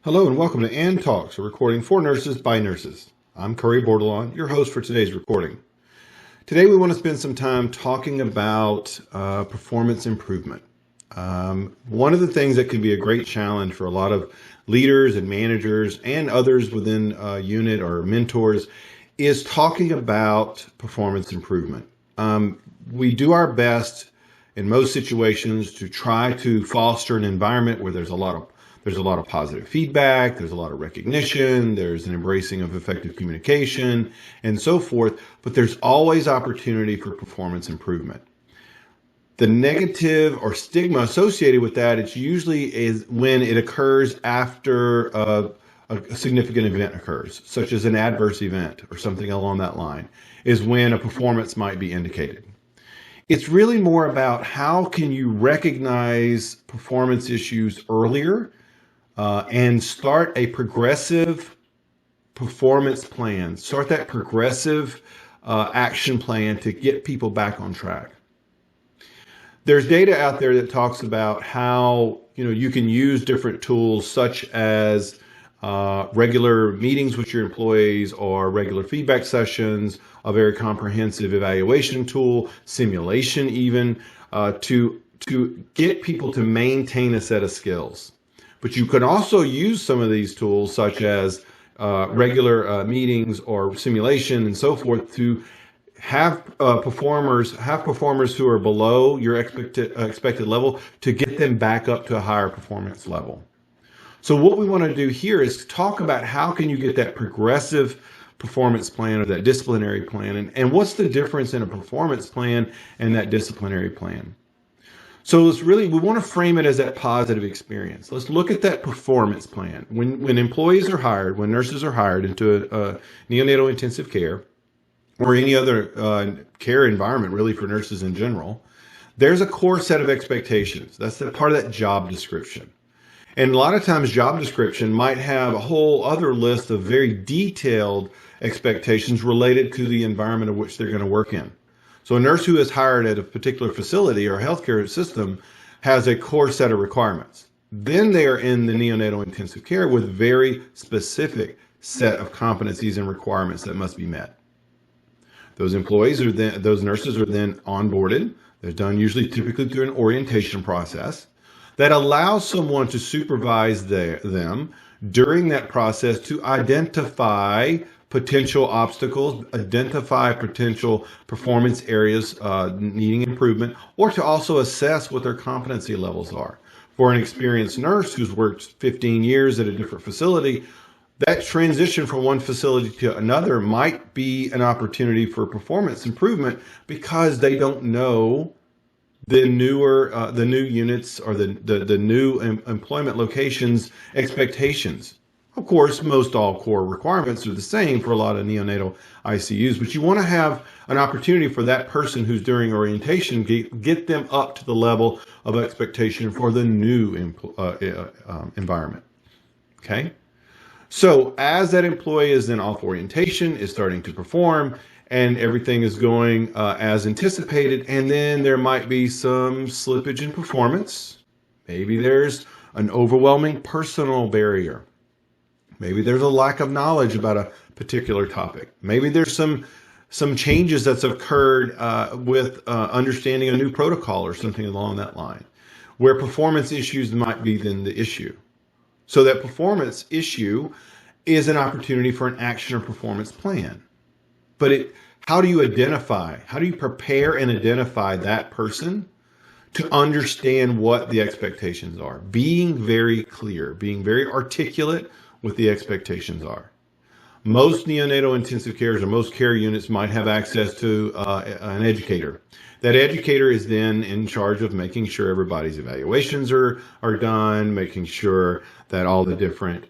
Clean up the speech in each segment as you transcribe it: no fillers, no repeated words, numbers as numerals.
Hello and welcome to Ann Talks, a recording for nurses by nurses. I'm Curry Bordelon, your host for today's recording. Today we want to spend some time talking about performance improvement. One of the things that can be a great challenge for a lot of leaders and managers and others within a unit or mentors is talking about performance improvement. We do our best in most situations to try to foster an environment where there's a lot of positive feedback, there's a lot of recognition, there's an embracing of effective communication, and so forth, but there's always opportunity for performance improvement. The negative or stigma associated with that, it's usually is when it occurs after a significant event occurs, such as an adverse event or something along that line, is when a performance might be indicated. It's really more about how can you recognize performance issues earlier and start a progressive performance plan, start that progressive action plan to get people back on track. There's data out there that talks about how you can use different tools such as regular meetings with your employees or regular feedback sessions, a very comprehensive evaluation tool, simulation even, to get people to maintain a set of skills. But you can also use some of these tools such as regular meetings or simulation and so forth to have performers who are below your expected level to get them back up to a higher performance level. So what we want to do here is talk about how can you get that progressive performance plan or that disciplinary plan, and what's the difference in a performance plan and that disciplinary plan. So we want to frame it as that positive experience. Let's look at that performance plan. When employees are hired, when nurses are hired into a neonatal intensive care or any other care environment really for nurses in general, there's a core set of expectations. That's the part of that job description. And a lot of times job description might have a whole other list of very detailed expectations related to the environment of which they're going to work in. So a nurse who is hired at a particular facility or healthcare system has a core set of requirements. Then they are in the neonatal intensive care with very specific set of competencies and requirements that must be met. Those nurses are then onboarded. They're done typically through an orientation process that allows someone to supervise them during that process to identify potential obstacles, identify potential performance areas needing improvement, or to also assess what their competency levels are. For an experienced nurse who's worked 15 years at a different facility, that transition from one facility to another might be an opportunity for performance improvement because they don't know the new units or the new employment locations expectations. Of course, most all core requirements are the same for a lot of neonatal ICUs, but you want to have an opportunity for that person who's during orientation, get them up to the level of expectation for the new environment. Okay? So as that employee is then off orientation, is starting to perform, and everything is going as anticipated, and then there might be some slippage in performance. Maybe there's an overwhelming personal barrier. Maybe there's a lack of knowledge about a particular topic. Maybe there's some changes that's occurred with understanding a new protocol or something along that line, where performance issues might be then the issue. So that performance issue is an opportunity for an action or performance plan. But how do you prepare and identify that person to understand what the expectations are? Being very clear, being very articulate with the expectations are. Most neonatal intensive cares or most care units might have access to an educator. That educator is then in charge of making sure everybody's evaluations are done, making sure that all the different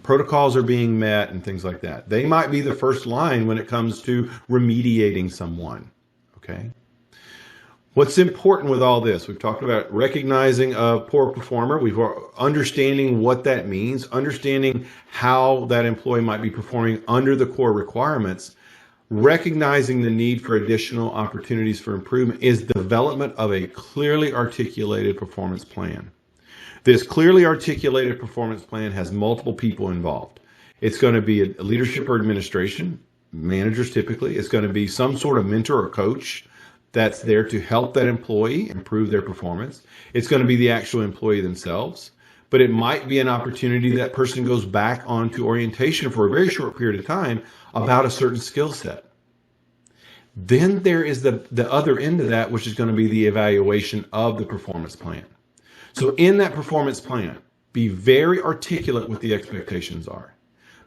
protocols are being met and things like that. They might be the first line when it comes to remediating someone, okay? What's important with all this? We've talked about recognizing a poor performer. We've understanding what that means, understanding how that employee might be performing under the core requirements. Recognizing the need for additional opportunities for improvement is development of a clearly articulated performance plan. This clearly articulated performance plan has multiple people involved. It's going to be a leadership or administration, managers typically. It's going to be some sort of mentor or coach that's there to help that employee improve their performance. It's going to be the actual employee themselves, but it might be an opportunity that person goes back onto orientation for a very short period of time about a certain skill set. Then there is the other end of that, which is going to be the evaluation of the performance plan. So in that performance plan, be very articulate what the expectations are.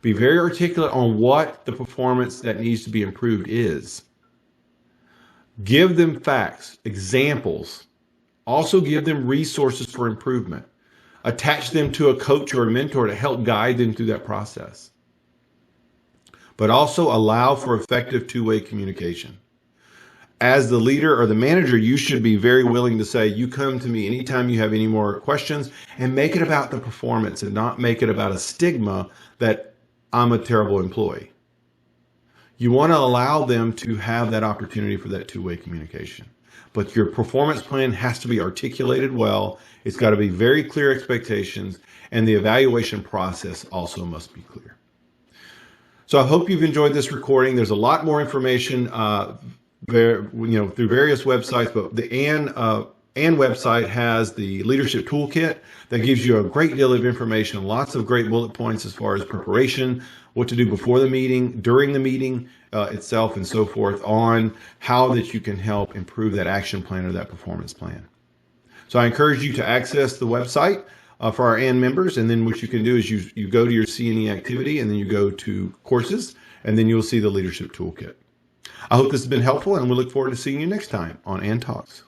Be very articulate on what the performance that needs to be improved is. Give them facts, examples. Also give them resources for improvement. Attach them to a coach or a mentor to help guide them through that process. But also allow for effective two-way communication. As the leader or the manager, you should be very willing to say, you come to me anytime you have any more questions, and make it about the performance and not make it about a stigma that I'm a terrible employee. You want to allow them to have that opportunity for that two-way communication. But your performance plan has to be articulated well. It's got to be very clear expectations, and the evaluation process also must be clear. So I hope you've enjoyed this recording. There's a lot more information through various websites, but the ANN website has the leadership toolkit that gives you a great deal of information, lots of great bullet points as far as preparation, what to do before the meeting, during the meeting itself, and so forth, on how that you can help improve that action plan or that performance plan. So I encourage you to access the website for our ANN members, and then what you can do is you go to your CNE activity, and then you go to courses, and then you'll see the leadership toolkit. I hope this has been helpful, and we look forward to seeing you next time on ANN Talks.